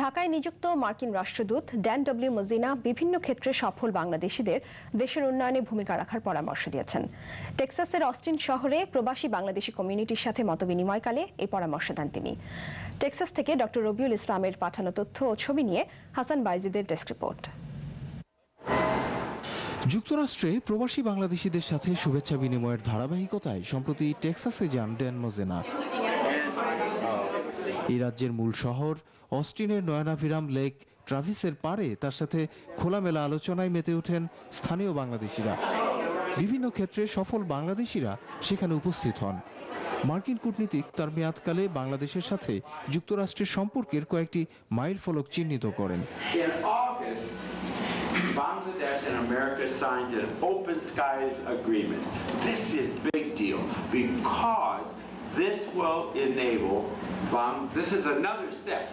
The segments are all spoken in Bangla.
ঢাকায় নিযুক্ত মার্কিন রাষ্ট্রদূত ড্যান ডব্লিউ মজিনা বিভিন্ন ক্ষেত্রে সফল বাংলাদেশিদের দেশের উন্নয়নে ভূমিকা রাখার পরামর্শ দিয়েছেন। টেক্সাসের অস্টিন শহরে প্রবাসী বাংলাদেশি কমিউনিটির সাথে মতবিনিময়কালে এই পরামর্শ দেন তিনি। টেক্সাস থেকে ডক্টর রবিউল ইসলামের পাঠানো তথ্য ও ছবি নিয়ে হাসান বাইজিদের ডেস্ক রিপোর্ট। যুক্তরাষ্ট্রে প্রবাসী বাংলাদেশিদের সাথে শুভেচ্ছা বিনিময়ের ধারাবাহিকতায় সম্প্রতি টেক্সাসে যান ড্যান মজেনা। এই রাজ্যের মূল শহর অস্টিনের নয়নাভিরাম লেক ট্রাভিসের পারে তার সাথে খোলামেলা আলোচনায় মেতে ওঠেন স্থানীয় বাংলাদেশিরা। বিভিন্ন ক্ষেত্রে সফল বাংলাদেশিরা সেখানে উপস্থিত হন। মার্কিন কূটনীতিক তার মেয়াদকালে বাংলাদেশের সাথে যুক্তরাষ্ট্রের সম্পর্কের কয়েকটি মাইলফলক চিহ্নিত করেন। Bangladesh and America signed an open skies agreement. This is big deal because this will enable, this is another step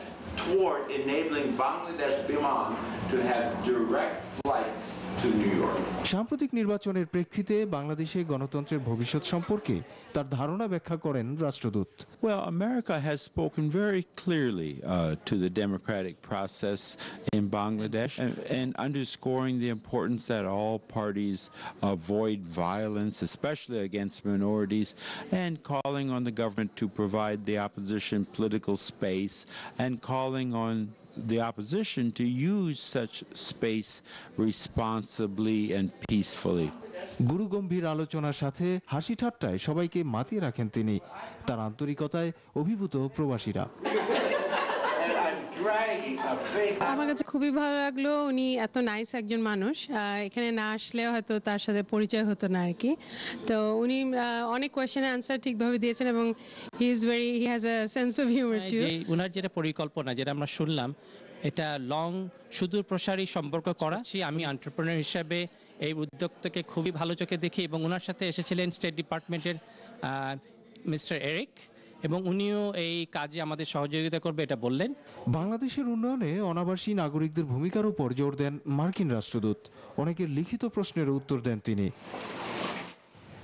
toward enabling Bangladesh Biman to have direct flights to New York. সাম্প্রতিক নির্বাচনের প্রেক্ষিতে বাংলাদেশে গণতন্ত্রের ভবিষ্যৎ সম্পর্কে তার ধারণা ব্যাখ্যা করেন রাষ্ট্রদূত। Well, America has spoken very clearly to the democratic process in Bangladesh and underscoring the importance that all parties avoid violence, especially against minorities, and calling on the government to provide the opposition political space and calling on the opposition to use such space responsibly and peacefully. গুরুগম্ভীর আলোচনার সাথে হাসি ঠাট্টায় সবাইকে মাতিয়ে রাখেন তিনি। তার আন্তরিকতায় অভিভূত প্রবাসীরা। আমার কাছে খুবই ভালো লাগলো, উনি এত নাইস একজন মানুষ, এখানে না আসলে হয়তো তার সাথে পরিচয় হতো না আর কি। তো উনি অনেক কোয়েশ্চেনের আনসার ঠিকভাবে দিয়েছেন এবং he has a sense of humour too. ওনার যেটা পরিকল্পনা যেটা আমরা শুনলাম, এটা লং সুদূর প্রসারী সম্পর্ক করা। আমি এন্টারপ্রেনার হিসাবে এই উদ্যোগটাকে খুবই ভালো চোখে দেখি এবং ওনার সাথে এসেছিলেন স্টেট ডিপার্টমেন্টের মিস্টার এরিক এবং উনিও এই কাজে আমাদের সহযোগিতা করবে এটা বললেন। বাংলাদেশের উন্নয়নে অনাবাসী নাগরিকদের ভূমিকার উপর জোর দেন মার্কিন রাষ্ট্রদূত। অনেকের লিখিত প্রশ্নের উত্তর দেন তিনি।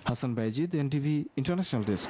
Hasan Baizid, NTV international desk.